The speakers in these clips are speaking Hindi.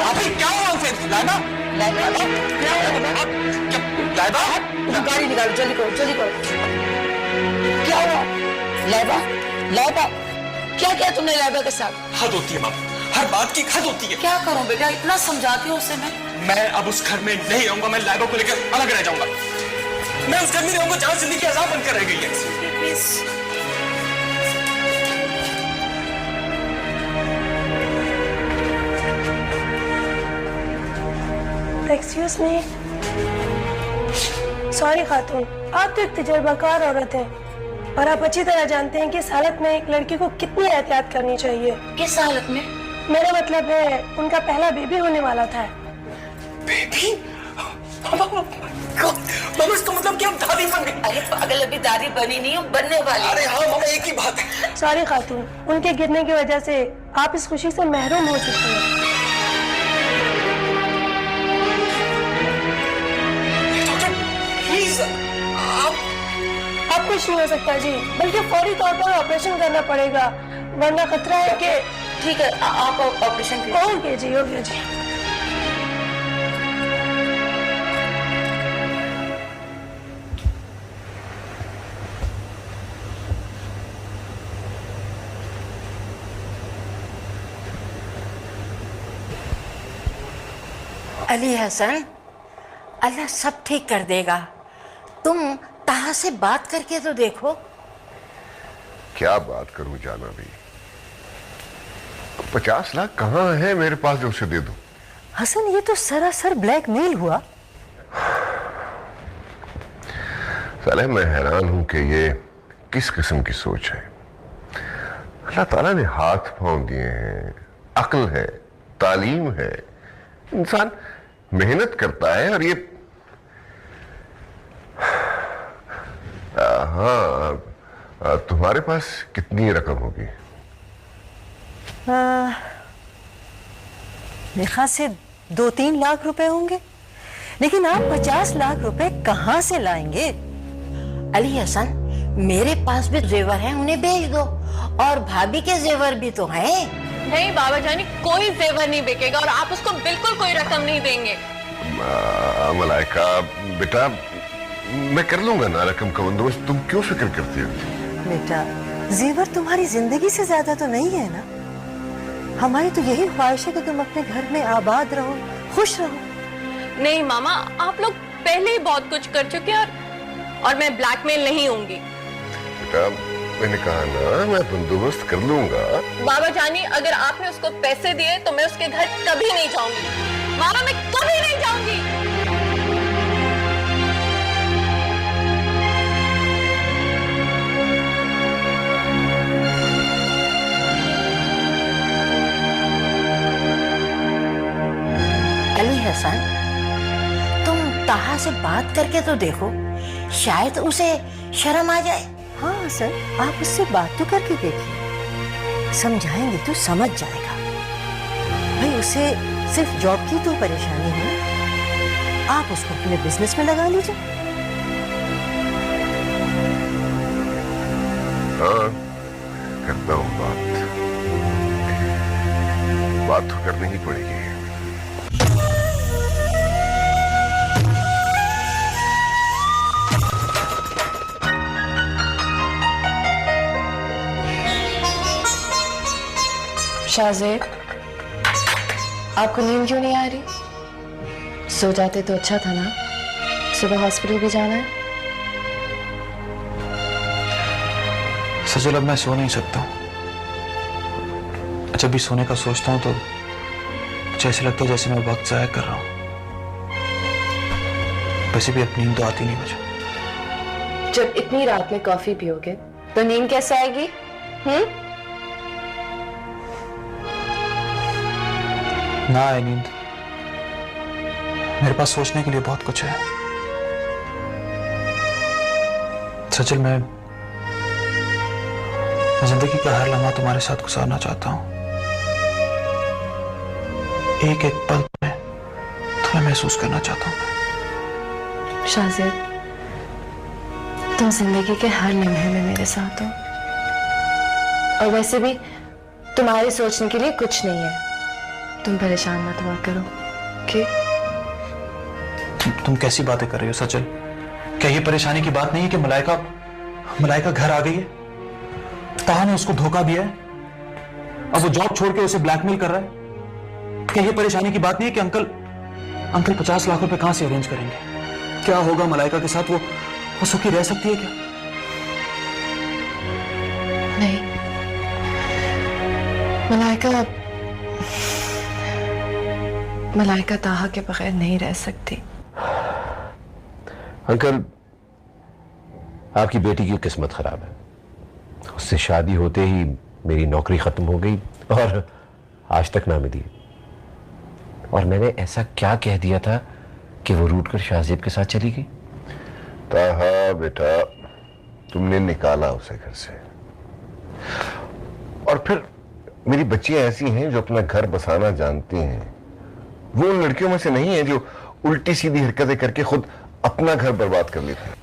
भाभी क्या हुआ उसे? लाइबा, लाइबा क्या हुआ? लाइबा, गाड़ी निकालो, जल्दी करो, जल्दी करो। क्या हुआ? लाइबा, लाइबा क्या किया तुमने लाइबा के साथ? हद होती है भाभी, हर बात की हद होती है। क्या करूं बेटा, इतना समझाती हूँ उसे मैं अब उस घर में नहीं रहूंगा। मैं लाइबा को लेकर अलग रह जाऊंगा। मैं उस घर में रहूंगा जहां जिंदगी अज़ाब बनकर रह गई है। प्लीज। एक्सक्यूज मी, सॉरी खातून, आप तो एक तजर्बाकार औरत हैं और आप अच्छी तरह जानते हैं कि इस हालत में एक लड़की को कितनी एहतियात करनी चाहिए। किस हालत में? मेरा मतलब है उनका पहला बेबी होने वाला था। बेबी? मामा इसका मतलब कि हम दादी बन गए? अरे पागल, अभी दादी बनी नहीं हूँ, बनने वाली। अरे हाँ मामा, एक ही बात है। सॉरी खातून, उनके गिरने की वजह से आप इस खुशी से महरूम हो चुकी हैं। प्लीज आप कुछ नहीं हो सकता जी, बल्कि फौरी तौर पर ऑपरेशन करना पड़ेगा, वरना खतरा है कि। ठीक है, आप ऑपरेशन कीजिए। हो गया जी, हो गया जी। अली हसन, अल्लाह सब ठीक कर देगा। तुम ताहा से बात करके तो देखो। क्या बात करूं जाना भी, 50 लाख कहाँ है मेरे पास जो उसे दे दूं? हसन, ये तो सरासर ब्लैकमेल हुआ। साले मैं हैरान हूं कि ये किस किस्म की सोच है। अल्लाह ताला ने हाथ पांव दिए हैं, अक्ल है, तालीम है, इंसान मेहनत करता है। और ये हाँ, तुम्हारे पास कितनी रकम होगी? मेरे ख्याल से 2-3 लाख रुपए होंगे, लेकिन आप 50 लाख रुपए कहाँ से लाएंगे? अली हसन, मेरे पास भी जेवर हैं, उन्हें भेज दो। और भाभी के जेवर भी तो हैं। नहीं बाबा जानी, कोई जेवर नहीं बिकेगा और आप उसको बिल्कुल कोई रकम नहीं देंगे। मलाइका बेटा, मैं कर लूंगा ना रकम का बंदोबस्त, तुम क्यों फिक्र करती हो? बेटा, जेवर तुम्हारी जिंदगी से ज्यादा तो नहीं है ना। हमारी तो यही ख्वाहिश है कि तुम अपने घर में आबाद रहो, खुश रहो। नहीं मामा, आप लोग पहले ही बहुत कुछ कर चुके हैं और मैं ब्लैकमेल नहीं होंगी। बेटा, मैंने कहा ना मैं बंदोबस्त कर लूंगा। बाबा जानी, अगर आपने उसको पैसे दिए तो मैं उसके घर कभी नहीं जाऊंगी। मामा, मैं कभी नहीं जाऊंगी। अली हसन, तुम ताहा से बात करके तो देखो, शायद उसे शर्म आ जाए। हाँ सर, आप उससे बात तो करके देखिए, समझाएंगे तो समझ जाएगा। भाई, उसे सिर्फ जॉब की तो परेशानी है, आप उसको अपने बिजनेस में लगा लीजिए। हाँ, करता हूँ बात तो करनी ही पड़ेगी। शाहजेब, आपको नींद क्यों नहीं आ रही? सो जाते तो अच्छा था ना, सुबह हॉस्पिटल भी जाना है। सजल, अब मैं सो नहीं सकता। जब भी सोने का सोचता हूँ तो मुझे ऐसे लगता है जैसे मैं वक्त जाया कर रहा हूँ। वैसे भी अब नींद तो आती नहीं मुझे। जब इतनी रात में कॉफी पियोगे तो नींद कैसे आएगी? ना आए नींद, मेरे पास सोचने के लिए बहुत कुछ है। सचल, मैं जिंदगी का हर लम्हा तुम्हारे साथ गुजारना चाहता हूं। एक एक पल में तुम्हें महसूस करना चाहता हूं। शाहजेब, तुम जिंदगी के हर लम्हे में मेरे साथ हो, और वैसे भी तुम्हारे सोचने के लिए कुछ नहीं है। तुम परेशान मत हुआ करो, ओके? तुम कैसी बातें कर रही हो सचल? क्या ये परेशानी की बात नहीं है कि मलाइका घर आ गई है? ताहा ने उसको धोखा दिया है, अब वो जॉब छोड़ के उसे ब्लैकमेल कर रहा है। क्या ये परेशानी की बात नहीं है कि अंकल 50 लाख रुपए कहां से अरेंज करेंगे? क्या होगा मलाइका के साथ? वो सुखी रह सकती है क्या? नहीं, मलाइका ताहा के बगैर नहीं रह सकती। अंकल, आपकी बेटी की किस्मत खराब है। उससे शादी होते ही मेरी नौकरी खत्म हो गई और आज तक ना मिली। और मैंने ऐसा क्या कह दिया था कि वो रूठ कर शाहजेब के साथ चली गई? ताहा बेटा, तुमने निकाला उसे घर से। और फिर मेरी बच्चियां ऐसी हैं जो अपना घर बसाना जानती हैं। वो उन लड़कियों में से नहीं है जो उल्टी सीधी हरकतें करके खुद अपना घर बर्बाद कर लेती हैं।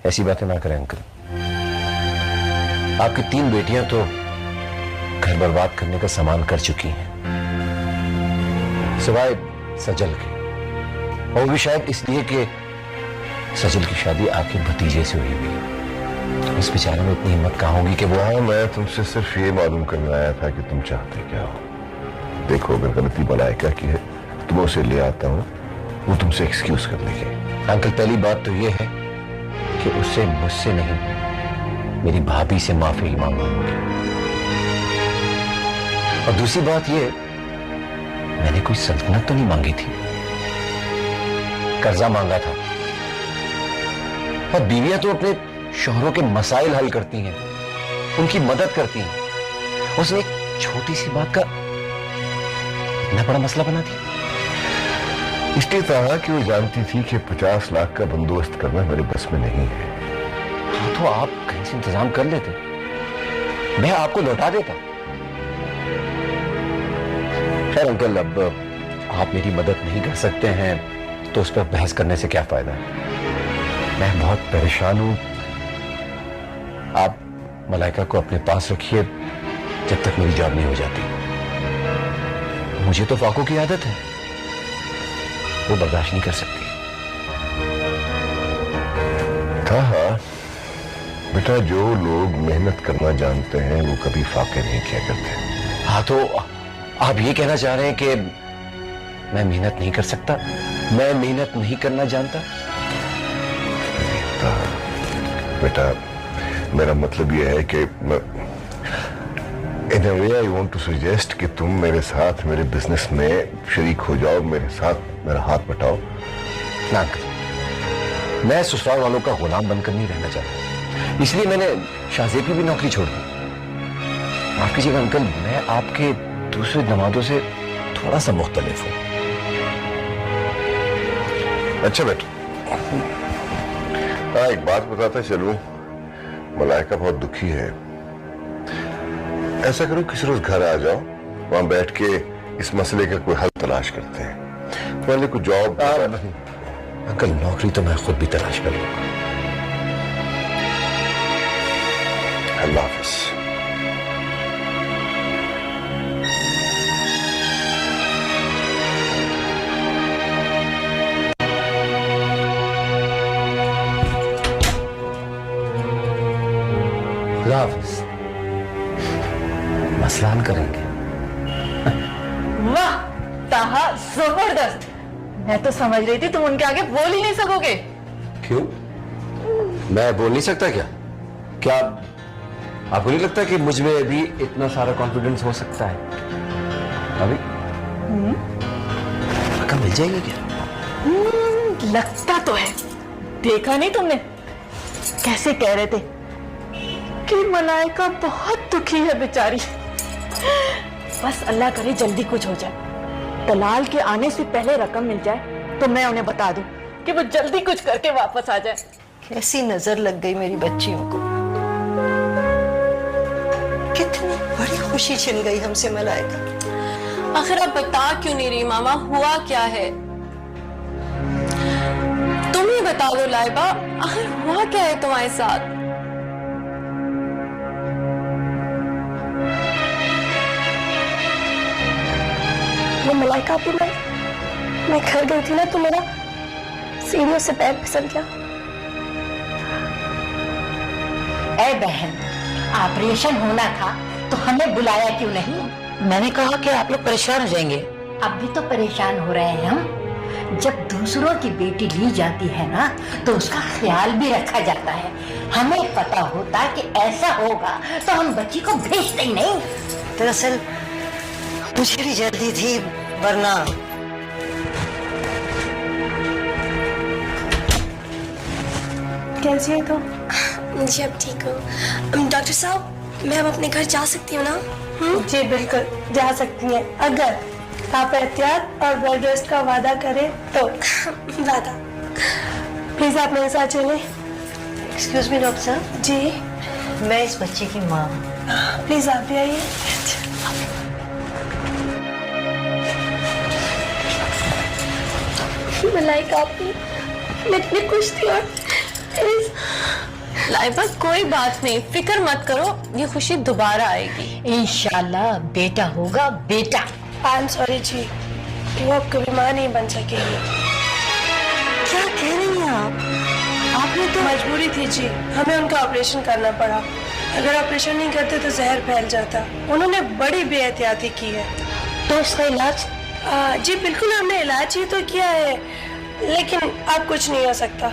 ऐसी बातें ना करें अंकल। आपकी 3 बेटियां तो घर बर्बाद करने का सामान कर चुकी हैं, सिवाय सजल के। और वो भी शायद इसलिए कि सजल की शादी आपके भतीजे से हुई हुई है। उस बेचारे में इतनी हिम्मत कहाँ होगी कि वो हाँ, मैं तुमसे सिर्फ ये मालूम करने आया था कि तुम चाहते क्या हो। देखो, अगर गलती मलाइका की है तो मैं उसे ले आता हूँ, वो तुमसे एक्सक्यूज कर लेगी। अंकल, पहली बात तो ये है कि उससे मुझसे नहीं, मेरी भाभी से माफी मांगूंगी। और दूसरी बात ये, मैंने कोई सल्तनत तो नहीं मांगी थी, कर्जा मांगा था। और बीवियां तो अपने शौहरों के मसाइल हल करती हैं, उनकी मदद करती हैं। उसने एक छोटी सी बात का इतना बड़ा मसला बना दिया। इसलिए कहा कि वो जानती थी कि 50 लाख का बंदोबस्त करना मेरे बस में नहीं है। हाँ, तो आप कहीं से इंतजाम कर लेते, मैं आपको लौटा देता। खैर अंकल, अब आप मेरी मदद नहीं कर सकते हैं तो उस पर बहस करने से क्या फायदा है। मैं बहुत परेशान हूं। आप मलाइका को अपने पास रखिए जब तक मेरी जॉब नहीं हो जाती। मुझे तो फाको की आदत है, वो बर्दाश्त नहीं कर सकती। हाँ, बेटा, जो लोग मेहनत करना जानते हैं वो कभी फाके नहीं किया करते। हाँ, तो आप ये कहना चाह रहे हैं कि मैं मेहनत नहीं कर सकता, मैं मेहनत नहीं करना जानता? बेटा, मेरा मतलब यह है कि इन अ वे आई वांट टू सजेस्ट कि तुम मेरे साथ मेरे बिजनेस में शरीक हो जाओ, मेरे साथ मेरा हाथ बटाओ। ना अंकल, मैं ससुराल वालों का गुलाम बनकर नहीं रहना चाहता, इसलिए मैंने शाहजेब की भी नौकरी छोड़ दी। माफ कीजिएगा अंकल, मैं आपके दूसरे दमादों से थोड़ा सा मुख्तलिफ हूं। अच्छा बेटा, हाँ, एक बात बताता चलूं, मलाइका बहुत दुखी है। ऐसा करो, किसी रोज घर आ जाओ, वहां बैठ के इस मसले का कोई हल तलाश करते हैं। पहले कुछ जॉब नहीं। अंकल, नौकरी तो मैं खुद भी तलाश कर लूंगा। अल्लाह हाफिज। खुदा हाफिज। मसला हल करेंगे। वाह ताहा, जबरदस्त। मैं तो समझ रही थी तुम उनके आगे बोल ही नहीं सकोगे। क्यों? मैं बोल नहीं सकता क्या? क्या आपको नहीं लगता कि मुझ में भी इतना सारा कॉन्फिडेंस हो सकता है? अभी रकम मिल जाएगी क्या? लगता तो है। देखा नहीं तुमने कैसे कह रहे थे कि मलाइका बहुत दुखी है बेचारी। बस अल्लाह करे जल्दी कुछ हो जाए, दलाल के आने से पहले रकम मिल जाए तो मैं उन्हें बता दूं कि वो जल्दी कुछ करके वापस आ जाए। कैसी नजर लग गई मेरी बच्चियों को, कितनी बड़ी खुशी छिन गई हमसे मलाइका। आखिर आप बता क्यों नहीं रही मामा, हुआ क्या है? तुम ही बता दो लाइबा, आखिर हुआ क्या है तुम्हारे साथ? ये मलाइका भी मैं घर गई थी ना तो मेरा सीढ़ियों से पैर फिसल गया। ए बहन, ऑपरेशन होना था तो हमें बुलाया क्यों नहीं? मैंने कहा कि आप लोग परेशान हो जाएंगे। अब भी तो परेशान हो रहे हैं हम। जब दूसरों की बेटी ली जाती है ना तो उसका ख्याल भी रखा जाता है। हमें पता होता कि ऐसा होगा तो हम बच्ची को भेजते ही नहीं। दरअसल मुझे भी जल्दी थी, वरना कैसी है तो? जी अब ठीक हूँ। डॉक्टर साहब, मैं अब अपने घर जा सकती हूँ ना? जी बिल्कुल जा सकती हैं, अगर आप एहतियात और बेड रेस्ट का वादा करें तो। वादा? प्लीज आप मेरे साथ चलें। एक्सक्यूज मी डॉक्टर साहब, जी मैं इस बच्चे की माँ हूँ। प्लीज आप भी आइए। मलाइका आपकी मैं इतनी खुश थी और लाइबा कोई बात नहीं, फिक्र मत करो, ये खुशी दोबारा आएगी इंशाल्लाह। बेटा होगा बेटा। आई एम सॉरी जी, वो अब कभी माँ नहीं बन सकेगी। क्या कह रही हैं आप? आपने तो मजबूरी थी जी, हमें उनका ऑपरेशन करना पड़ा। अगर ऑपरेशन नहीं करते तो जहर फैल जाता। उन्होंने बड़ी बेहतियाती की है। तो इसका इलाज? जी बिल्कुल, हमने इलाज ही तो किया है, लेकिन अब कुछ नहीं हो सकता।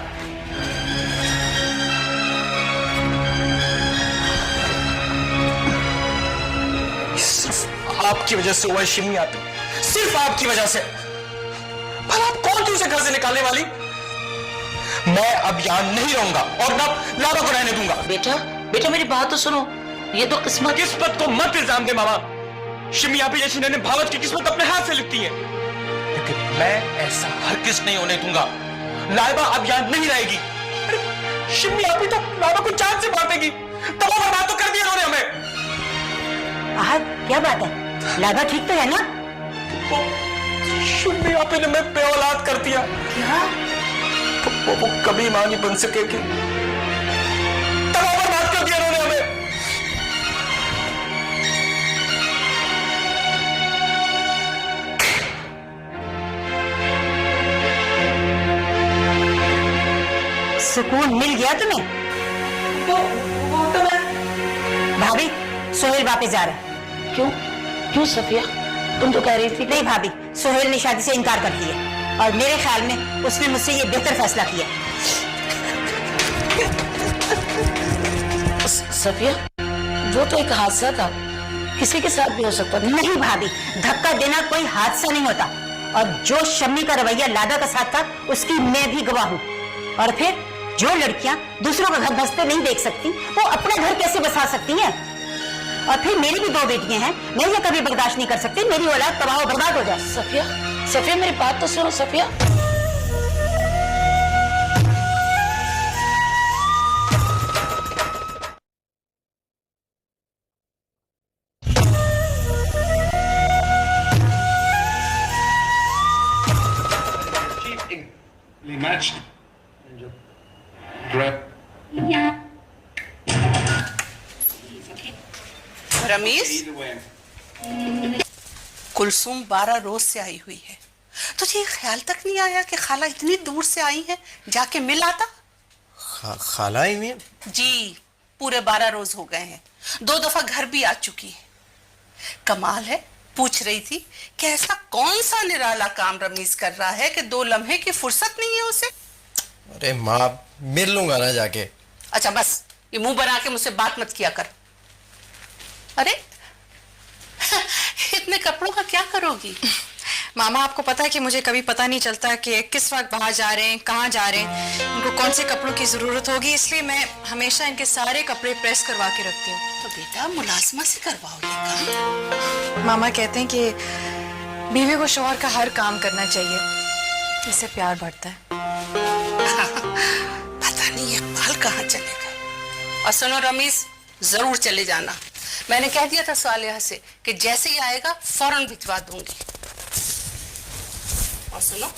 सिर्फ आपकी वजह से हुआ है शिमी आती, सिर्फ आपकी वजह से। भला आप कौन थी उसे घर से निकालने वाली? मैं अब यहां नहीं रहूंगा और ना लाबा को रहने दूंगा। बेटा बेटा मेरी बात तो सुनो, ये तो किस्मत को मत इल्जाम दे मामा। शिमी आपी जैसी नैने भावत की किस्मत अपने हाथ से लिखती है, लेकिन मैं ऐसा हरगिज नहीं होने दूंगा। लाइबा अब यहां नहीं रहेगी। अरे शिमी आपी तो लाइबा को जान से मार देगी। तबाह बर्बाद तो कर दिया उन्होंने हमें। आहद, क्या बात है? लाइबा ठीक तो है ना? शिमी आपी ने मैं बेऔलाद कर दिया। क्या? वो कभी मां नहीं बन सकेगी। तबाह बर्बाद कर दिया उन्होंने हमें। सुकून मिल गया तुम्हें? वो तो मैं। भाभी, सोहेल वापस जा रहा है। क्यों? क्यों सफिया, तुम तो कह रही थी। नहीं भाभी, सोहेल ने शादी से इनकार कर दिया और मेरे ख्याल में उसने मुझसे ये बेहतर फैसला किया। सफिया, वो तो एक हादसा था, किसी के साथ भी हो सकता था। नहीं भाभी, धक्का देना कोई हादसा नहीं होता। और जो शम्मी का रवैया लादा का साथ था उसकी मैं भी गवाह हूँ। और फिर जो लड़कियां दूसरों का घर बसते नहीं देख सकती, वो अपना घर कैसे बसा सकती हैं? और फिर मेरी भी 2 बेटियां हैं, मैं ये कभी बर्दाश्त नहीं कर सकती मेरी औलाद तबाह बर्बाद हो जाए। सफिया, सफिया मेरी बात तो सुनो Safia. matched. Grab. Ramiz, Either way. Kulsum 12 रोज से आई हुई है। तुझे ये ख्याल तक नहीं आया कि खाला इतनी दूर से आई है, जाके मिल आता? खाला आई हुई है? जी, पूरे 12 रोज हो गए हैं। 2 दफा घर भी आ चुकी है। कमाल है, पूछ रही थी कि ऐसा कौन सा निराला काम रमीज कर रहा है कि 2 लम्हे की फुर्सत नहीं है उसे। अरे माँ, मिल लूंगा ना जाके। अच्छा बस, ये मुंह बना के मुझसे बात मत किया कर। अरे इतने कपड़ों का क्या करोगी? मामा, आपको पता है कि मुझे कभी पता नहीं चलता कि किस वक्त बाहर जा रहे हैं, कहाँ जा रहे हैं, उनको कौन से कपड़ों की जरूरत होगी, इसलिए मैं हमेशा इनके सारे कपड़े प्रेस करवा के रखती हूँ। तो बेटा मुलाजमा से करवाओ ये काम। मामा कहते हैं कि बीवी को शौहर का हर काम करना चाहिए, इससे प्यार बढ़ता है। पता नहीं ये बाल कहाँ चले गए। और सुनो रमीज, जरूर चले जाना। मैंने कह दिया था सालिया से कि जैसे ही आएगा फौरन भिजवा दूंगी। और सुनो,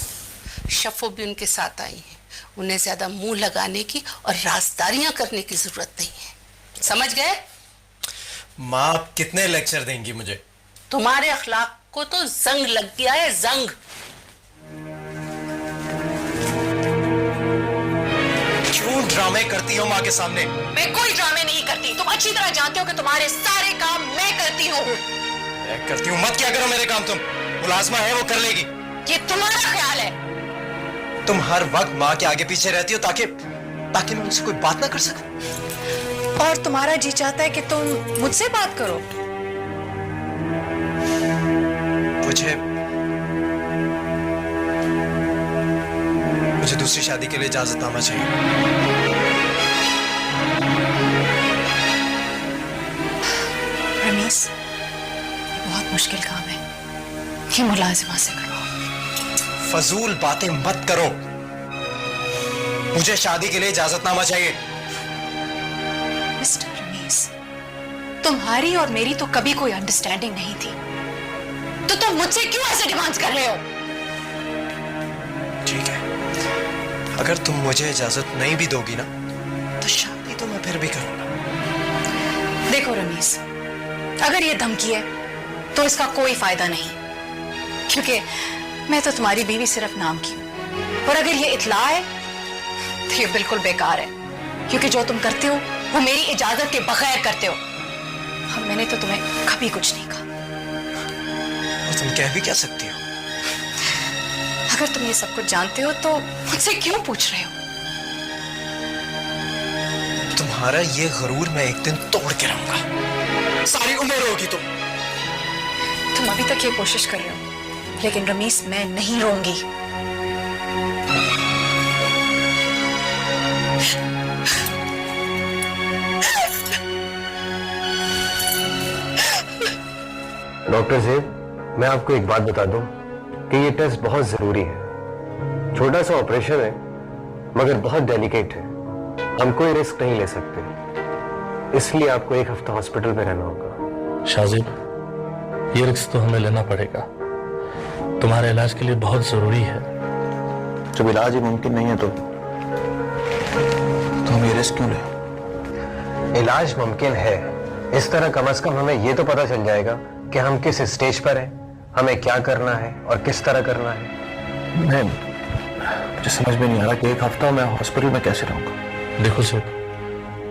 शफो भी उनके साथ आई है। उन्हें ज्यादा मुंह लगाने की और राजदारियां करने की जरूरत नहीं है। समझ गए? माँ, आप कितने लेक्चर देंगी मुझे? तुम्हारे अखलाक को तो जंग लग गया है, जंग। क्यों ड्रामे करती हो माँ के सामने? मैं कोई ड्रामे नहीं करती। तुम अच्छी तरह जानते हो कि तुम्हारे सारे काम मैं करती हूँ। मैं करती हूँ, मत क्या करो मेरे काम तुम। मुलाजमा है, वो कर लेगी। ये तुम्हारा ख्याल है। तुम हर वक्त माँ के आगे पीछे रहती हो ताकि मैं उनसे कोई बात ना कर सकूं। और तुम्हारा जी चाहता है कि तुम मुझसे बात करो। मुझे दूसरी शादी के लिए इजाजतनामा चाहिए। रमीज, बहुत मुश्किल काम है, ये मुलाजिमा से करवाओ। फजूल बातें मत करो। मुझे शादी के लिए इजाजतनामा चाहिए। मिस्टर रमीज, तुम्हारी और मेरी तो कभी कोई अंडरस्टैंडिंग नहीं थी, तो तुम मुझसे क्यों ऐसे डिमांड्स कर रहे हो? ठीक है, अगर तुम मुझे इजाजत नहीं भी दोगी ना, तो शादी तो मैं फिर भी करूंगा। देखो रमीज, अगर ये धमकी है तो इसका कोई फायदा नहीं, क्योंकि मैं तो तुम्हारी बीवी सिर्फ नाम की हूं। और अगर ये इत्ला है तो ये बिल्कुल बेकार है, क्योंकि जो तुम करते हो वो मेरी इजाजत के बगैर करते हो। और मैंने तो तुम्हें कभी कुछ नहीं कहा। और तुम कह भी क्या सकती हो? अगर तुम ये सब कुछ जानते हो तो मुझसे क्यों पूछ रहे हो? तुम्हारा ये गरूर मैं एक दिन तोड़ के रहूंगा। सारी उम्र होगी तुम अभी तक ये कोशिश कर रहे हो, लेकिन रमीज, मैं नहीं रोऊंगी। डॉक्टर साहब, मैं आपको एक बात बता दूं कि ये टेस्ट बहुत जरूरी है। छोटा सा ऑपरेशन है, मगर बहुत डेलिकेट है। हम कोई रिस्क नहीं ले सकते, इसलिए आपको 1 हफ्ता हॉस्पिटल में रहना होगा। शाजिब, ये रिस्क तो हमें लेना पड़ेगा। तुम्हारे इलाज के लिए बहुत जरूरी है। जब इलाज ही मुमकिन नहीं है तो हम ये रिस्क क्यों लें? इलाज मुमकिन है, इस तरह कम से कम हमें ये तो पता चल जाएगा कि हम किस स्टेज पर हैं, हमें क्या करना है और किस तरह करना है। मुझे समझ में नहीं आ रहा कि 1 हफ्ता मैं हॉस्पिटल में कैसे रहूंगा। देखो सिर्फ,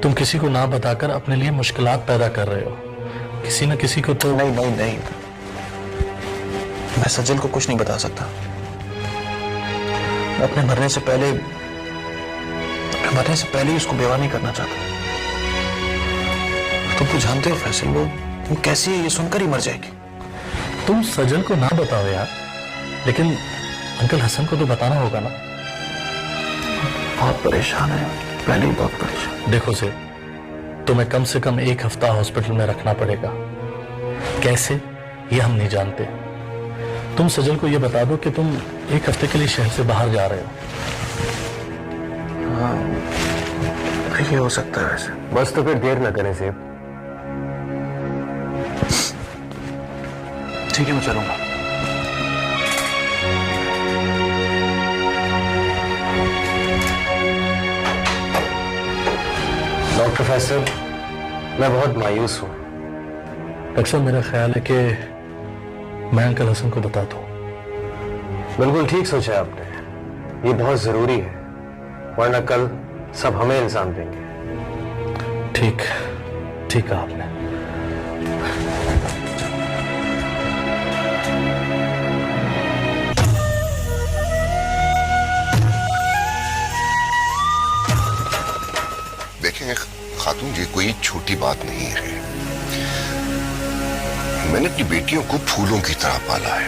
तुम किसी को ना बताकर अपने लिए मुश्किलात पैदा कर रहे हो। किसी न किसी को तो नहीं, मैं सज्जल को कुछ नहीं बता सकता। मैं अपने मरने से पहले ही उसको बेवा नहीं करना चाहता। तुम तो जानते हो फैसल, वो कैसी है ये सुनकर ही मर जाएगी। तुम सजल को ना बताओ यार, लेकिन अंकल हसन को तो बताना होगा ना। बहुत परेशान है, पहले ही बहुत परेशान। देखो से, तुम्हें कम से कम 1 हफ्ता हॉस्पिटल में रखना पड़ेगा। कैसे, ये हम नहीं जानते। तुम सजल को ये बता दो कि तुम 1 हफ्ते के लिए शहर से बाहर जा रहे हो। हाँ, ये हो सकता है वैसे। बस तो फिर देर ना करें सेब। ठीक है, मैं चलूंगा। डॉक्टर फैसल, मैं बहुत मायूस हूं। अक्सर मेरा ख्याल है कि मैं अंकल हसन को बता दूं। बिल्कुल ठीक सोचा आपने, ये बहुत जरूरी है, वरना कल सब हमें इल्जाम देंगे। ठीक कहा आपने। देखेंगे खातून, ये कोई छोटी बात नहीं है। मैंने अपनी बेटियों को फूलों की तरह पाला है।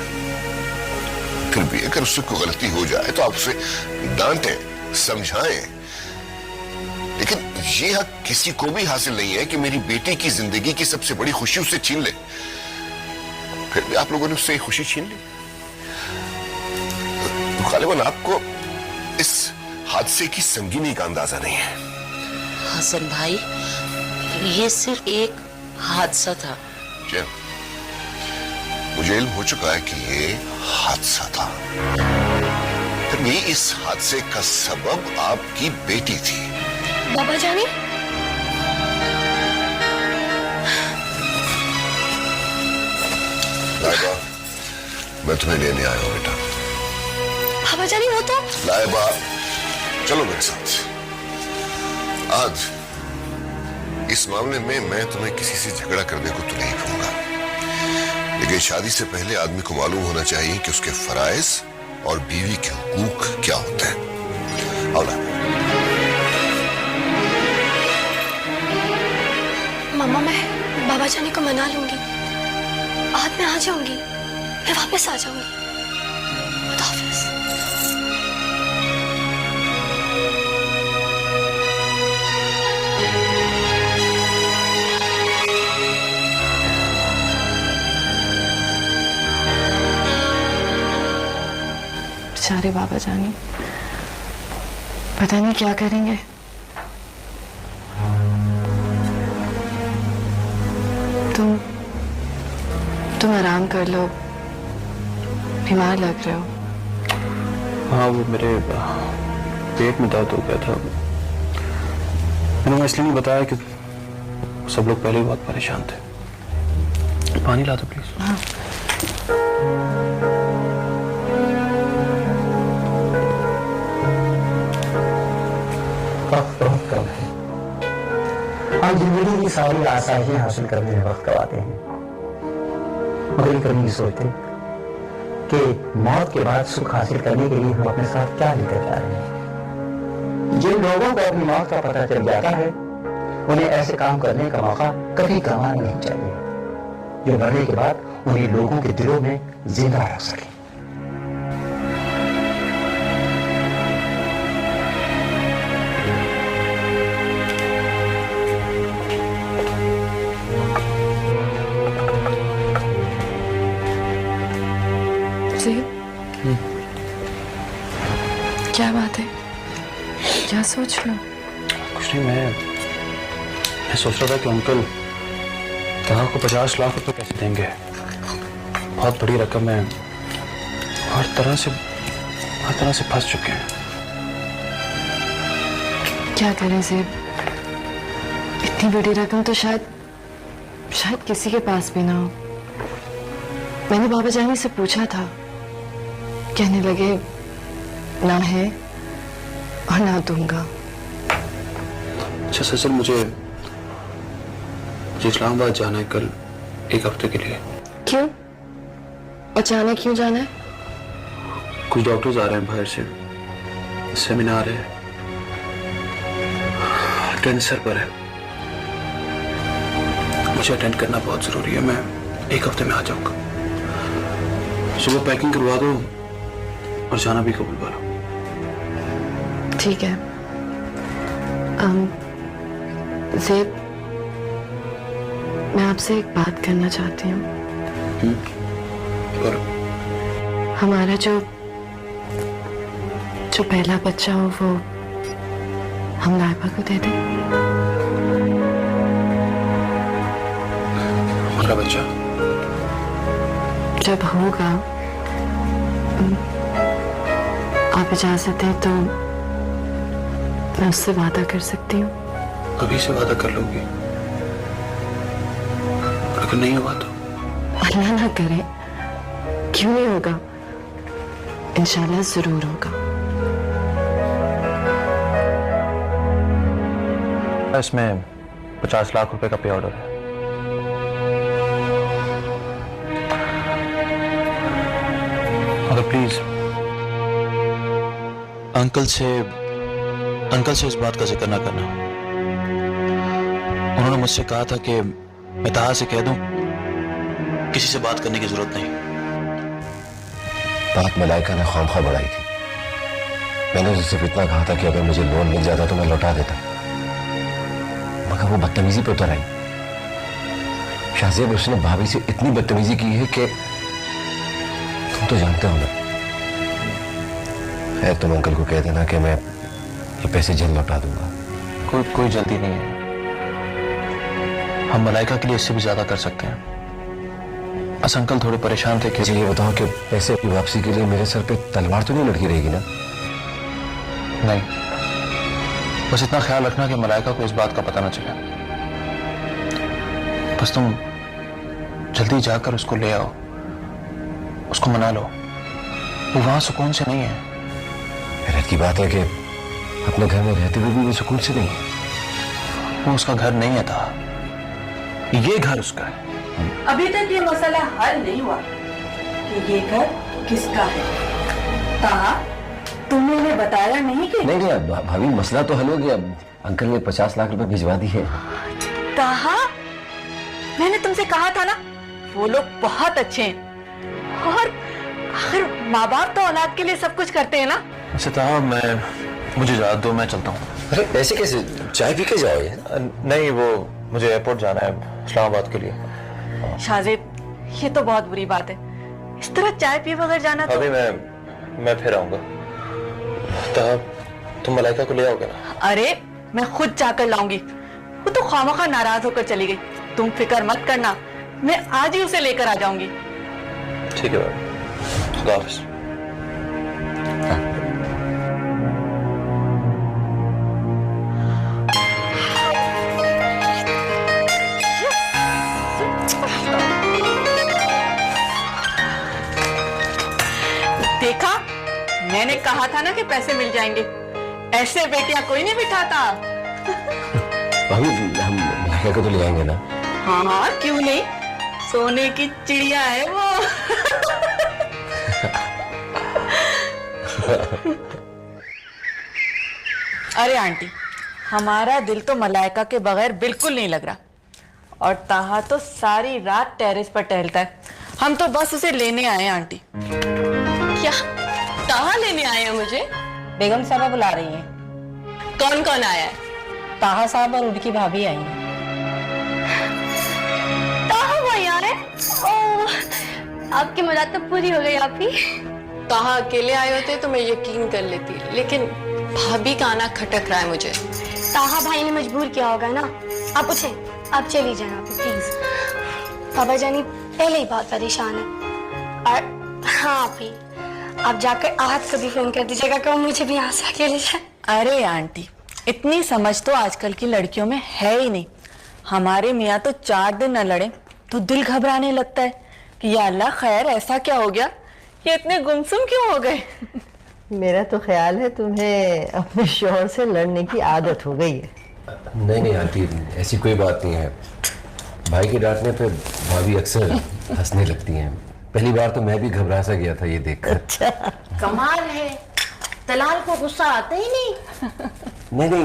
फिर भी अगर उससे कोई गलती हो जाए तो आप उसे डांटें, समझाएं, लेकिन ये हक किसी को भी हासिल नहीं है कि मेरी बेटी की जिंदगी की सबसे बड़ी खुशी उससे छीन ले। फिर भी आप लोगों ने उससे खुशी छीन ली। तो गालिबन आपको इस हादसे की संगीनी का अंदाजा नहीं है। हसन भाई, ये सिर्फ एक हादसा था। मुझे इल्म हो चुका है कि ये हादसा था। फिर भी इस हादसे का सबब आपकी बेटी थी। बाबा जानी, लाइबा, मैं तुम्हें लेने आया हूं बेटा। पापा जानी वो तो लाइबा, चलो मेरे साथ। आज इस मामले में मैं तुम्हें किसी से झगड़ा करने को तो नहीं कहूंगा, लेकिन शादी से पहले आदमी को मालूम होना चाहिए कि उसके फराइज और बीवी के हुकूक क्या होते हैं। आओ ना। मम्मा, मैं बाबा जानी को मना लूंगी। आज मैं आ जाऊंगी, मैं वापस आ जाऊंगी। खुदाफिज। बेचारे बाबा जानी पता नहीं क्या करेंगे। तुम आराम कर लो, बीमार लग रहे हो। हाँ, वो मेरे पेट में दर्द हो गया था। मैंने इसलिए नहीं बताया कि सब लोग पहले ही बहुत परेशान थे। पानी ला दो प्लीज। हाँ। वक्त बहुत कम है। हम जिंदगी की सारी आसाइशें हासिल करने में वक्त गवाते हैं, मगर ये कभी नहीं सोचते कि मौत के बाद सुख हासिल करने के लिए हम अपने साथ क्या लेकर जा रहे हैं। जिन लोगों को अपनी मौत का पता चल जाता है, उन्हें ऐसे काम करने का मौका कभी गंवाना नहीं चाहिए जो मरने के बाद उन्हें लोगों के दिलों में जिंदा रख सके। क्या बात है, क्या सोच रहे हो? कुछ नहीं, मैं सोच रहा था कि अंकल तहा को 50 लाख रुपए कैसे देंगे। बहुत बड़ी रकम है, हर तरह से फंस चुके हैं। क्या करें सेब, इतनी बड़ी रकम तो शायद किसी के पास भी ना हो। मैंने बाबा जानी से पूछा था, कहने लगे ना है और ना दूंगा। अच्छा सचल, मुझे इस्लामाबाद जाना है कल 1 हफ्ते के लिए। क्यों? अचानक क्यों जाना है? कुछ डॉक्टर्स आ रहे हैं बाहर से, सेमिनार है, कैंसर पर है। मुझे अटेंड करना बहुत जरूरी है। मैं 1 हफ्ते में आ जाऊंगा। सुबह पैकिंग करवा दो और जाना भी कबूल करो। ठीक है। ज़ेब, मैं आपसे एक बात करना चाहती हूँ। हमारा जो पहला बच्चा हो वो हम लाइबा को दे दें। हमारा बच्चा जब होगा, आप इजाजत दें तो मैं उससे वादा कर सकती हूँ। अभी से वादा कर लोगी? अगर नहीं हुआ तो? अल्लाह ना करे, क्यों नहीं होगा, इंशाल्लाह जरूर होगा। इसमें 50 लाख रुपए का पे ऑर्डर है। मगर प्लीज अंकल से इस बात का जिक्र ना करना। उन्होंने मुझसे कहा था कि मैं तहा से कह दूं किसी से बात करने की जरूरत नहीं। बात मलाइका ने ख्वामखा बढ़ाई थी। मैंने उससे सिर्फ इतना कहा था कि अगर मुझे लोन मिल जाता तो मैं लौटा देता, मगर वो बदतमीजी पे उतर आई। शाहजेब, उसने भाभी से इतनी बदतमीजी की है कि तुम तो जानते हो ना। खैर, तुम अंकल को कह देना कि मैं ये पैसे जल्द लौटा दूंगा। कोई जल्दी नहीं है। हम मलाइका के लिए इससे भी ज्यादा कर सकते हैं। बस अंकल थोड़े परेशान थे कि मुझे ये बताओ कि पैसे की वापसी के लिए मेरे सर पे तलवार तो नहीं लटकी रहेगी ना? नहीं, बस इतना ख्याल रखना कि मलाइका को इस बात का पता ना चले। बस तुम जल्दी जाकर उसको ले आओ उसको मना लो, वो वहां सुकून से नहीं है। हैरत की बात है कि अपने घर में रहते हुए भी वो सुकून से नहीं है। वो उसका घर नहीं है था, ये घर उसका है। अभी तक ये मसला हल नहीं हुआ कि ये घर किसका है। ताहा, तुमने उन्हें बताया नहीं कि? नहीं अब भाभी मसला तो हल हो गया। अंकल ने 50 लाख रुपए भिजवा दिए। ताहा, मैंने तुमसे कहा था ना, वो लोग बहुत अच्छे हैं। और आखिर माँ बाप तो औलाद के लिए सब कुछ करते हैं ना। अच्छा ताहा, मुझे इजाजत दो, मैं चलता हूँ। अरे ऐसे कैसे, चाय पी के जाओ? नहीं, वो मुझे एयरपोर्ट जाना है, इस्लामाबाद के लिए। शाजिद, ये तो बहुत बुरी बात है, इस तरह चाय पिए बगैर जाना। तो अभी मैं फिर आऊंगा। ताहा, तुम मलाइका को ले आओगे ना? अरे मैं खुद जाकर लाऊंगी। वो तो खामखा नाराज होकर चली गई। तुम फिक्र मत करना, मैं आज ही उसे लेकर आ जाऊंगी। ठीक है भाई, खुदा हाफिज। देखा, मैंने कहा था ना कि पैसे मिल जाएंगे। ऐसे बेटियां कोई नहीं बिठाता। भाभी हम मलाइका को तो ले आएंगे ना? हाँ, क्यों नहीं, सोने की चिड़िया है वो। अरे आंटी, हमारा दिल तो मलाइका के बगैर बिल्कुल नहीं लग रहा। और ताहा तो सारी रात टेरेस पर टहलता है। हम तो बस उसे लेने आए हैं आंटी। क्या ताहा लेने आए हैं मुझे? बेगम साहबा बुला रही हैं। कौन कौन आया है? ताहा साहब और उनकी भाभी आई हैं। ताहा भाई आए? ओह, आपकी मुराद तो पूरी हो गई। आप ही ताहा अकेले आए होते तो मैं यकीन कर लेती, लेकिन भाभी का आना खटक रहा है मुझे। ताहा भाई ने मजबूर किया होगा ना। आप उठे, आप चली जाए प्लीज। बाबा जानी पहले ही बहुत परेशान है। और हाँ आप ही, आप जाकर आहत को भी फोन कर दीजिएगा कि वो मुझे भी यहाँ से अकेले जाए। अरे आंटी, इतनी समझ तो आजकल की लड़कियों में है ही नहीं। हमारे मियाँ तो 4 दिन न लड़े तो दिल घबराने लगता है कि या अल्लाह खैर ऐसा क्या हो गया, ये इतने गुमसुम क्यों हो गए। मेरा तो ख्याल है तुम्हें अपने शोहर से लड़ने की आदत हो गई है। नहीं आंटी, ऐसी कोई बात नहीं है। भाई के डांटने पे भाभी अक्सर हंसने लगती हैं। पहली बार तो मैं भी घबरा सा गया था ये देखकर। अच्छा, कमाल है, तलाल को गुस्सा आता ही नहीं। नहीं,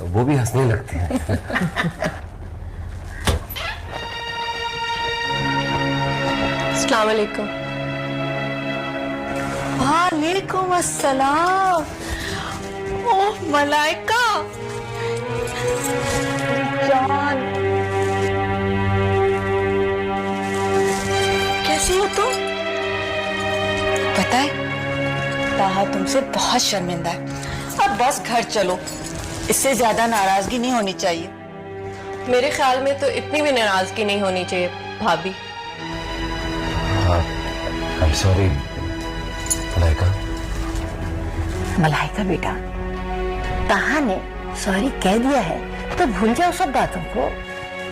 वो भी हंसने लगते हैं। अस्सलाम वालेकुम। वालेकुम अस्सलाम। ओह मलाइका जान, कैसी हो तुम? पता है ताहा तुमसे बहुत शर्मिंदा है। अब बस घर चलो, इससे ज्यादा नाराजगी नहीं होनी चाहिए। मेरे ख्याल में तो इतनी भी नाराजगी नहीं होनी चाहिए भाभी। I'm sorry, Malaika. मलाइका बेटा, ताहा ने सॉरी कह दिया है तो भूल जाओ सब बातों को।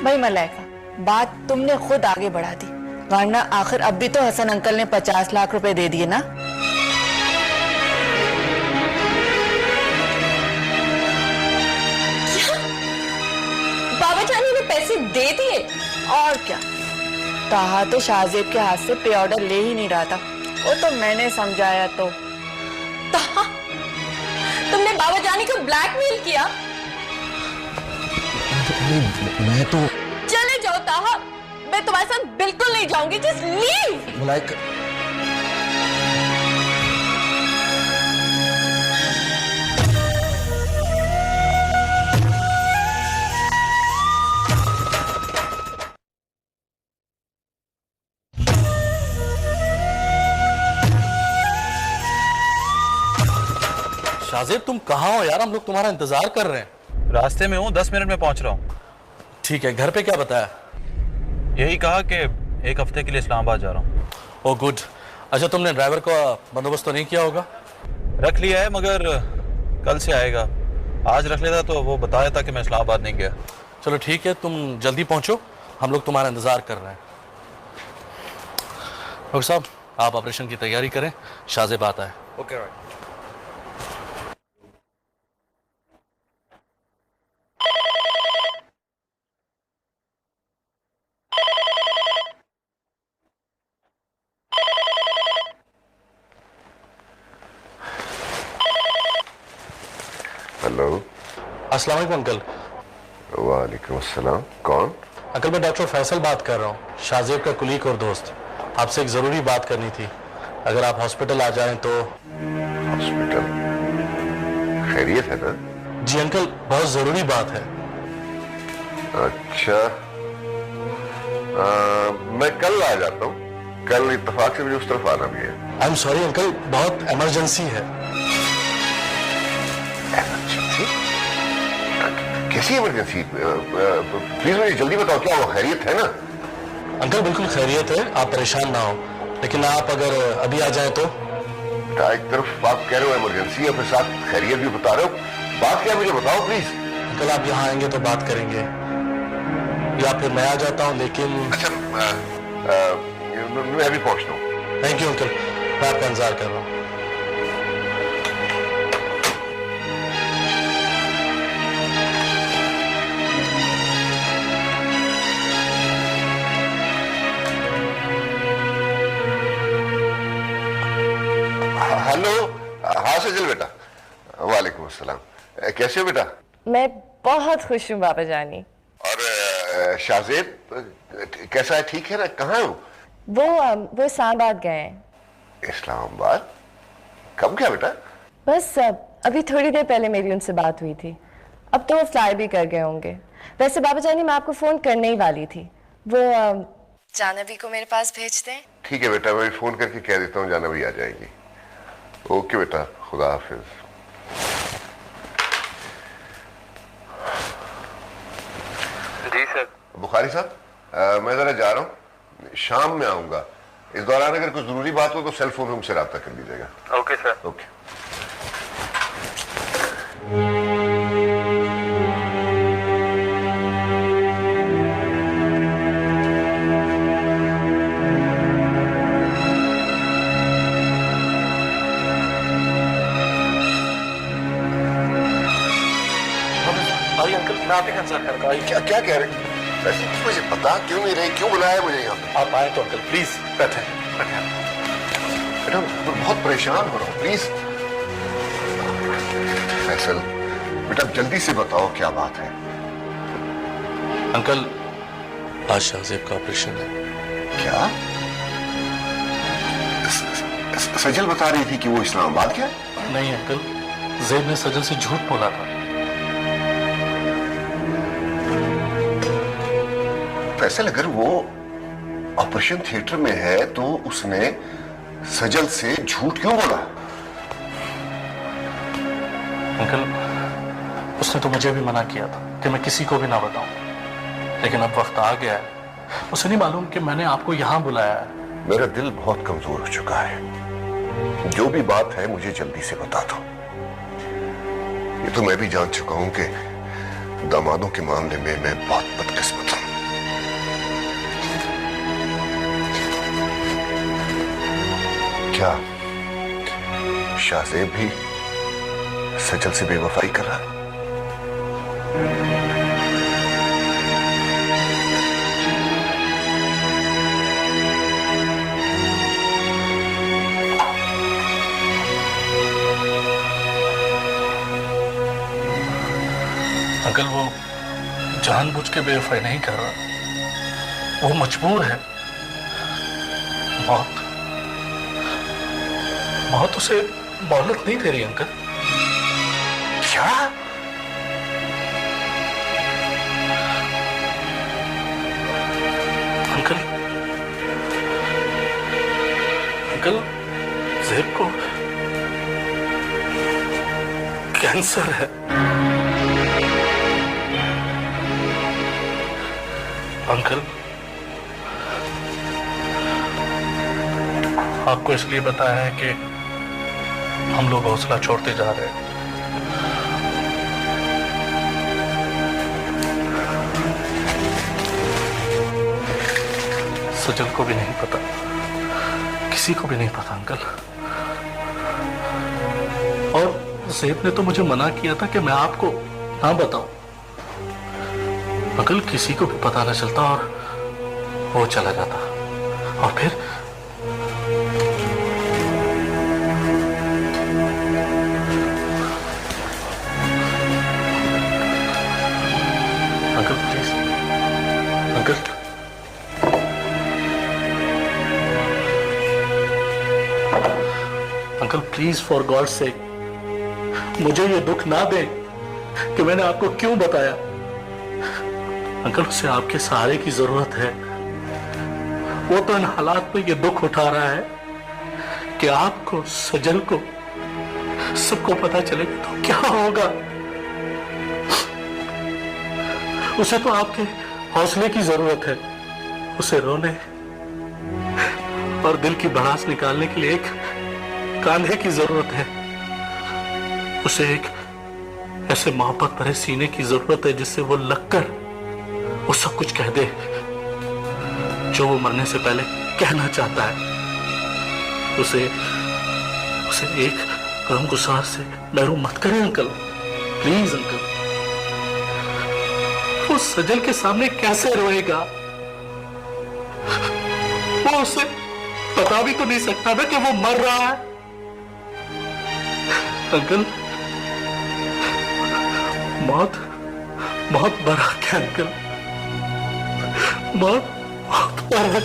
भाई मलाइका, बात तुमने खुद आगे बढ़ा दी, वरना आखिर अब भी तो हसन अंकल ने 50 लाख रुपए दे दिए ना। बाबा जानी ने पैसे दे दिए? और क्या, ताहा तो शाहजेब के हाथ से पे ऑर्डर ले ही नहीं रहा था। वो तो मैंने समझाया तो। ताहा, तुमने बाबा जानी को ब्लैकमेल किया? मैं तो चले जाओ ताहा, मैं तुम्हारे साथ बिल्कुल नहीं जाऊंगी। Just leave. मलाइका, शाजिब, तुम कहाँ हो यार? हम लोग तुम्हारा इंतजार कर रहे हैं। रास्ते में हूँ, 10 मिनट में पहुंच रहा हूँ। ठीक है, घर पे क्या बताया? यही कहा कि 1 हफ्ते के लिए इस्लामाबाद जा रहा हूँ। ओ गुड। अच्छा, तुमने ड्राइवर का बंदोबस्त तो नहीं किया होगा? रख लिया है, मगर कल से आएगा। आज रख लेता तो वो बताया था कि मैं इस्लामाबाद नहीं गया। चलो ठीक है, तुम जल्दी पहुंचो, हम लोग तुम्हारा इंतजार कर रहे हैं। डॉक्टर साहब, आप ऑपरेशन की तैयारी करें, शाहजेब आता है। Okay hello. अस्सलाम वालेकुम अंकल। वालेकुम अस्सलाम। कौन? अंकल मैं डॉक्टर फैसल बात कर रहा हूँ, शाहजेब का कुलीग और दोस्त। आपसे एक जरूरी बात करनी थी, अगर आप हॉस्पिटल आ जाएं तो। हॉस्पिटल? खैरियत है ना? जी अंकल, बहुत जरूरी बात है। अच्छा, मैं कल आ जाता हूँ। कल इत्तेफाक से मुझे उस तरफ आना भी है। आई एम सॉरी अंकल, बहुत इमरजेंसी है। इमरजेंसी? कैसी इमरजेंसी? प्लीज मुझे जल्दी बताओ, क्या वो खैरियत है ना? अंकल बिल्कुल खैरियत है, आप परेशान ना हो, लेकिन आप अगर अभी आ जाए तो। एक तरफ आप कह रहे हो इमरजेंसी है, फिर साथ खैरियत भी बता रहे हो, बात क्या है मुझे बताओ प्लीज। अंकल आप यहाँ आएंगे तो बात करेंगे, या फिर मैं आ जाता हूँ, लेकिन। अच्छा, मैं अभी पहुंचता हूँ। थैंक यू अंकल, मैं आपका इंतजार कर रहा हूँ। हेलो। हाँ सजल बेटा। वालेकुम अस्सलाम। कैसे हो बेटा? मैं बहुत खुश हूँ बाबा जानी। और शाहजेब कैसा है? ठीक है ना? कहाँ हो? वो इस्लामाबाद गए हैं। इस्लामाबाद? कब गया बेटा? बस अभी थोड़ी देर पहले मेरी उनसे बात हुई थी। अब तो वो फ्लाई भी कर गए होंगे। वैसे बाबा जानी मैं आपको फोन करने ही वाली थी। वो जानवी को मेरे पास भेज दें। ठीक है बेटा, मैं फोन करके कह देता हूँ, जानवी आ जाएगी। ओके बेटा, खुदा हाफिज। जी सर। बुखारी साहब, मैं जरा जा रहा हूँ, शाम में आऊंगा। इस दौरान अगर कुछ जरूरी बात हो तो सेल फोन में मुझसे रब्ता कर लीजिएगा। Okay sir. ओके। अंकल मैं आपके इंतजार कर रहा हूँ। क्या कह रहे हैं? वैसे मुझे पता क्यों नहीं रही, क्यों बुलाया मुझे यहाँ पे? आप आए तो अंकल प्लीज बैठे। बेटा मैं बहुत परेशान हो रहा हूँ, प्लीज। फैसल बेटा जल्दी से बताओ क्या बात है? अंकल आज शाहजेब का ऑपरेशन है। क्या? सजल बता रही थी कि वो इस्लामाबाद गया? नहीं अंकल, जेब ने सजल से झूठ बोला था। फैसल अगर वो ऑपरेशन थिएटर में है तो उसने सजल से झूठ क्यों बोला? अंकल उसने तो मुझे भी मना किया था कि मैं किसी को भी ना बताऊं, लेकिन अब वक्त आ गया है। उसे नहीं मालूम कि मैंने आपको यहां बुलाया है। मेरा दिल बहुत कमजोर हो चुका है। जो भी बात है मुझे जल्दी से बता दो। ये तो मैं भी जान चुका हूं कि दामादों के मामले में मैं बहुत बदकिस्मत हूं। क्या शाहजेब भी सजल से बेवफाई कर रहा है? अंकल वो जानबूझ के बेवफाई नहीं कर रहा, वो मजबूर है। मौत उसे मोहलत नहीं दे रही अंकल। क्या? अंकल अंकल ज़ेब को कैंसर है। अंकल आपको इसलिए बताया है कि हम लोग हौसला छोड़ते जा रहे हैं। सजल को भी नहीं पता, किसी किसी को भी नहीं पता अंकल। और ज़ेब ने तो मुझे मना किया था कि मैं आपको ना बताऊं। अंकल किसी को भी पता ना चलता और वो चला जाता, और फिर uncle please, uncle uncle please for God sake मुझे ये दुख ना दें कि मैंने आपको क्यों बताया। अंकल उसे आपके सहारे की जरूरत है। वो तो इन हालात में ये दुख उठा रहा है कि आपको, सजल को, सबको पता चलेगा तो क्या होगा। उसे तो आपके हौसले की जरूरत है। उसे रोने और दिल की भड़ास निकालने के लिए एक कांधे की जरूरत है। उसे एक ऐसे मोहब्बत भरे सीने की जरूरत है जिससे वो लगकर वो सब कुछ कह दे जो वो मरने से पहले कहना चाहता है। उसे एक गमगुसार से महरूम मत करें अंकल, प्लीज अंकल। वो सजल के सामने कैसे रोएगा? वो उसे बता भी तो नहीं सकता ना कि वो मर रहा है। अंकल मौत बड़ा है अंकल, बहुत बड़ा है।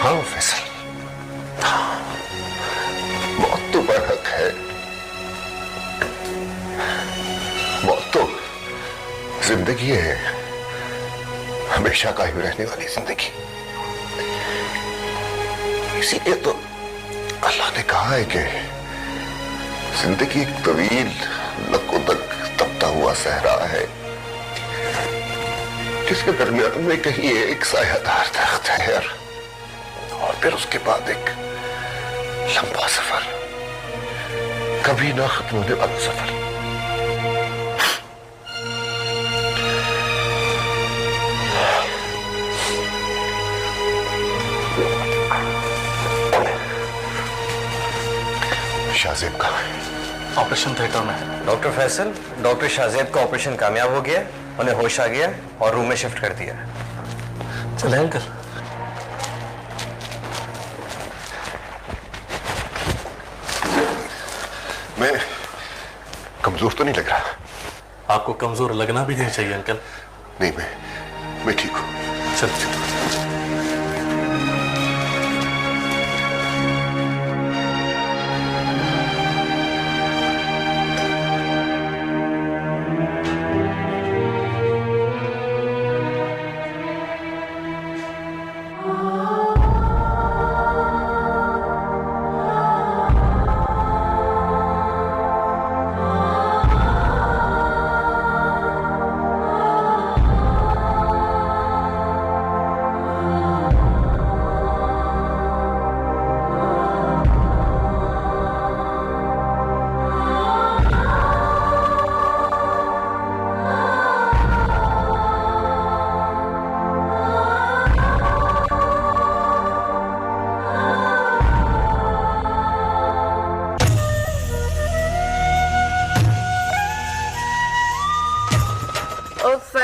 हाँ फैसल, मौत तो बरहक है। मौत तो जिंदगी है, हमेशा कायम रहने वाली जिंदगी। इसीलिए तो अल्लाह ने कहा है कि जिंदगी एक तवील लकोदक तपता हुआ सहरा है जिसके दरमियान में कहीं एक सायादार दरख्त है और फिर उसके बाद एक लंबा सफर, कभी ना खत्म होने वाला सफर। शाहजेब कहाँ है? ऑपरेशन थिएटर में। डॉक्टर फैसल, डॉक्टर शाहजेब का ऑपरेशन कामयाब हो गया, उन्हें होश आ गया और रूम में शिफ्ट कर दिया। चले अंकल। मैं कमजोर तो नहीं लग रहा? आपको कमजोर लगना भी नहीं चाहिए अंकल। नहीं, मैं ठीक हूं। चलो।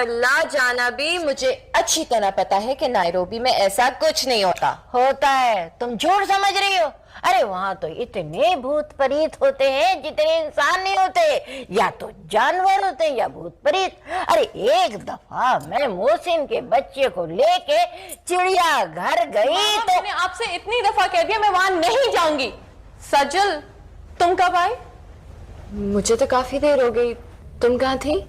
ला जाना भी मुझे अच्छी तरह पता है कि नायरोबी में ऐसा कुछ नहीं होता है। तुम झूठ समझ रही हो। अरे वहां तो इतने भूत प्रेत होते हैं जितने इंसान नहीं होते, या तो जानवर होते हैं या भूत प्रेत। अरे एक दफा मैं मोहसिन के बच्चे को लेके चिड़िया घर गई तो मैंने आपसे इतनी दफा कह दिया मैं वहां नहीं जाऊंगी। सजल तुम कब आए? मुझे तो काफी देर हो गई। तुम कहाँ थी?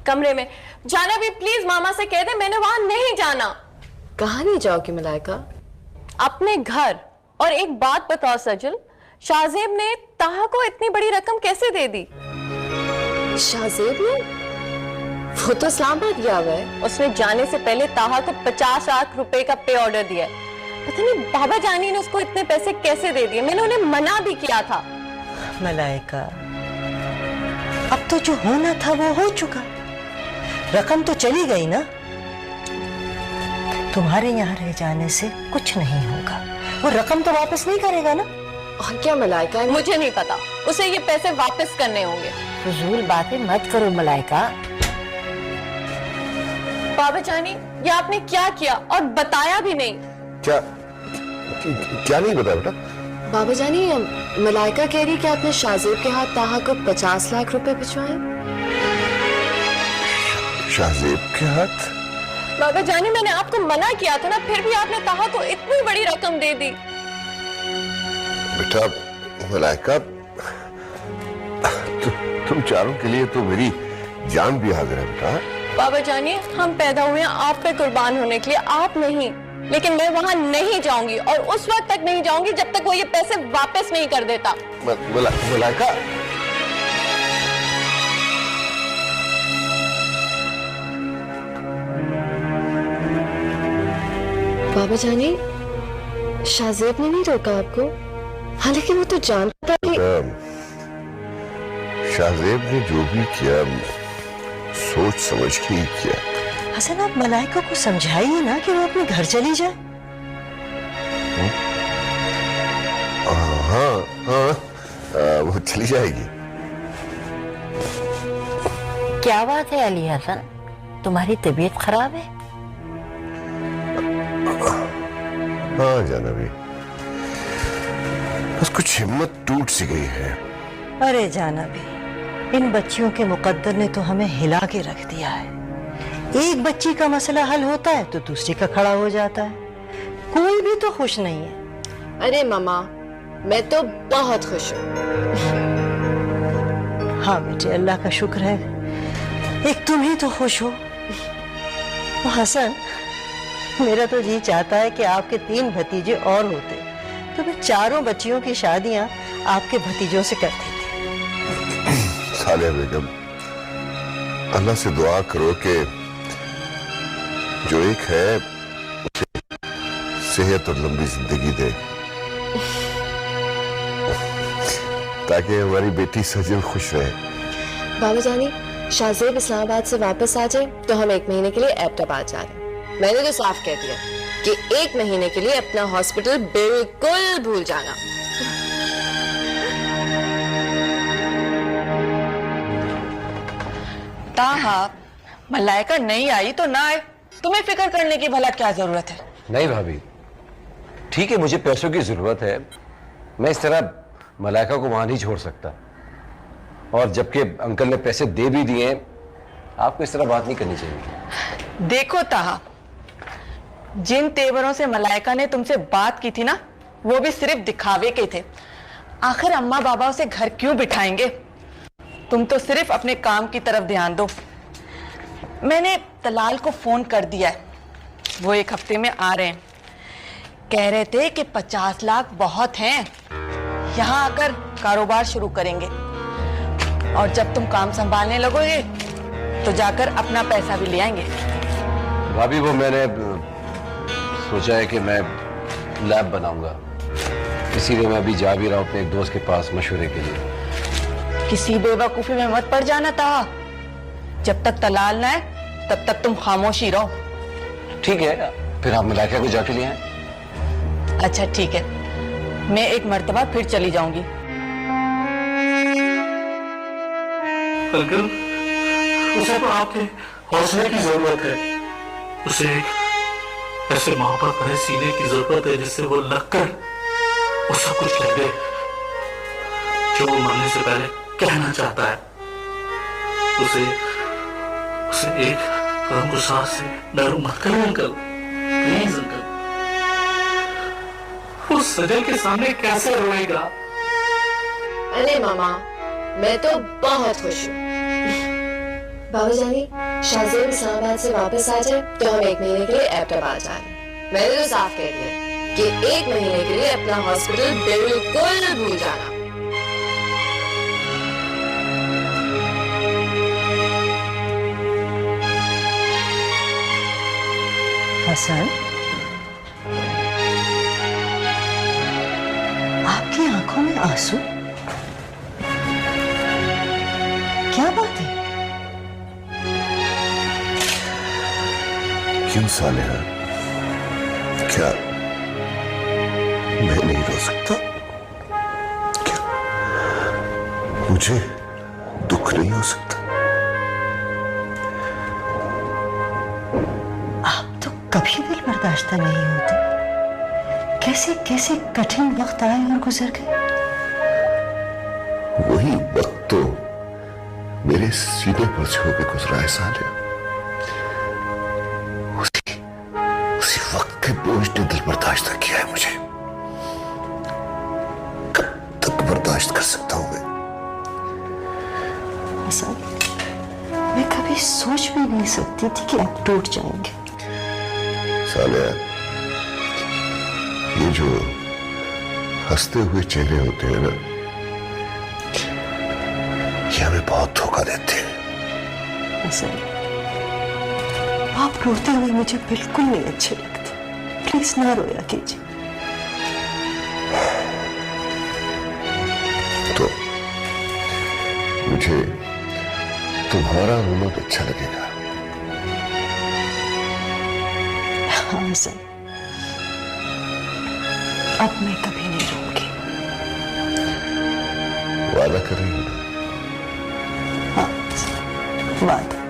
कमरे में। जाना भी प्लीज मामा से कह दे मैंने वहां नहीं जाना। कहाँ नहीं जाओगी मलाइका? अपने घर। और एक बात बताओ सजल, शाहजेब ने ताहा को इतनी बड़ी रकम कैसे दे दी? शाहजेब ने? वो तो इस्लामाबाद गया हुआ है। उसने जाने से पहले ताहा को 50 लाख रुपए का पे ऑर्डर दिया है। पता नहीं बाबा जानी ने उसको इतने पैसे कैसे दे दिए। मैंने उन्हें मना भी किया था। मलाइका, अब तो जो होना था वो हो चुका, रकम तो चली गई ना। तुम्हारे यहाँ रह जाने से कुछ नहीं होगा। वो रकम तो वापस नहीं करेगा ना? और क्या मलाइका है? मुझे नहीं पता, उसे ये पैसे वापस करने होंगे। फजूल बातें मत करो मलाइका। बाबा जानी, ये आपने क्या किया और बताया भी नहीं? क्या नहीं बताया बेटा? बाबा जानी, मलाइका कह रही कि आपने शाहजेब के हाथ ताहा को 50 लाख रुपए भिजवाए। शाहजेब के हाथ? बाबा जानी, मैंने आपको मना किया था ना, फिर भी आपने ताहा को इतनी बड़ी रकम दे दी। बेटा मलाइका, तुम चारों के लिए तो मेरी जान भी हाजिर है बेटा। बाबा जानिए, हम पैदा हुए हैं आप पे कुर्बान होने के लिए, आप नहीं। लेकिन मैं वहां नहीं जाऊंगी और उस वक्त तक नहीं जाऊंगी जब तक वो ये पैसे वापस नहीं कर देता। मलाइका, बाबा जानी, शाहजेब ने नहीं रोका आपको? हालांकि वो तो जानता था कि शाहजेब ने जो भी किया सोच समझ के ही किया। हसन, आप मलाइका को समझाइए ना कि वो अपने घर चली जाए। हाँ, वो चली जाएगी। क्या बात है अली हसन, तुम्हारी तबीयत खराब है? हाँ जानवी, बस कुछ हिम्मत टूट सी गई है। अरे जानवी, इन बच्चियों के मुकद्दर ने तो हमें हिला के रख दिया है। एक बच्ची का मसला हल होता है तो दूसरी का खड़ा हो जाता है। कोई भी तो खुश नहीं है। अरे मामा, मैं तो बहुत खुश हूँ। हाँ बेटे, अल्लाह का शुक्र है, एक तुम ही तो खुश हो। हसन, मेरा तो जी चाहता है कि आपके 3 भतीजे और होते तो मैं चारों बच्चियों की शादियां आपके भतीजों से कर देती। सालिया बेगम, अल्लाह से दुआ करो कि जो एक है उसे सेहत और लंबी जिंदगी दे, ताकि हमारी बेटी सजल खुश रहे। बाबा जानी, शाहजेब इस्लामाबाद से वापस आ जाए तो हम 1 महीने के लिए एबटाबाद जा रहे हैं। मैंने तो साफ कह दिया कि 1 महीने के लिए अपना हॉस्पिटल बिल्कुल भूल जाना। ताहा, मलाइका नहीं आई तो ना आए, तुम्हें फिक्र करने की भला क्या जरूरत है? नहीं भाभी, ठीक है, मुझे पैसों की जरूरत है, मैं इस तरह मलाइका को वहां नहीं छोड़ सकता। और जबकि अंकल ने पैसे दे भी दिए, आपको इस तरह बात नहीं करनी चाहिए। देखो ताहा, जिन तेवरों से मलाइका ने तुमसे बात की थी ना, वो भी सिर्फ दिखावे के थे। आखिर अम्मा बाबा उसे घर क्यों बिठाएंगे? तुम तो सिर्फ अपने काम की तरफ ध्यान दो। मैंने तलाल को फोन कर दिया है, वो 1 हफ्ते में आ रहे हैं। कह रहे थे कि 50 लाख बहुत हैं, यहाँ आकर कारोबार शुरू करेंगे और जब तुम काम संभालने लगोगे तो जाकर अपना पैसा भी ले आएंगे। भाभी, वो मैंने सोचा है कि मैं लैब बनाऊंगा, इसीलिए मैं अभी जा भी रहा हूं अपने एक दोस्त के पास मशवरे के लिए। किसी बेवकूफी में मत पड़ जाना ताहा, जब तक तलाल ना है तब तक तुम खामोशी रहो। ठीक है, फिर आप मलाइका को जाके ले आए। अच्छा ठीक है, मैं एक मर्तबा फिर चली जाऊंगी। अंकल, उसे तो आपके हौसले की जरूरत है। उसे एक ऐसे मां पर खड़े सीने की जरूरत है जिससे वो लगकर वो सब कुछ कह दे जो वो मरने से पहले कहना चाहता है। उसे एक कदम गुस्सा से डरो मत करो अंकल, प्लीज अंकल। वो सजल के सामने कैसे रोएगा? अरे मामा, मैं तो बहुत खुश हूँ। बाबा जानी, शाहजेब इस्लामाबाद से वापस आ जाए तो हम 1 महीने के लिए एबटाबाद जा रहे हैं। मैंने तो साफ कह दिया कि 1 महीने के लिए अपना हॉस्पिटल बिल्कुल भूल जाना। हसन, आपकी आंखों में आंसू, क्या बात है? क्यों सालिया, क्या मैं नहीं रो सकता? क्या मुझे दुख नहीं हो सकता? आप तो कभी दिल बर्दाश्त नहीं होते। कैसे कैसे कठिन वक्त आए और गुजर गए। वही वक्त तो मेरे सीने पर से होकर गुजरा है साले। उसी वक्त के बोझ ने दिल बर्दाश्त किया है मुझे। कब तक बर्दाश्त कर सकता हूं मैं? हसन, मैं कभी सोच भी नहीं सकती थी कि आप टूट जाएंगे। साले, ये जो हंसते हुए चेहरे होते हैं ना, ये हमें बहुत धोखा देते हैं। हसन, आप रोते हुए मुझे बिल्कुल नहीं अच्छे लगते। प्लीज ना रोया कीजिए। तो मुझे तुम्हारा रोना तो अच्छा लगेगा। हाँ हसन, अब मैं कभी नहीं रोऊंगी। वादा कर रही हो ना? हाँ, वादा।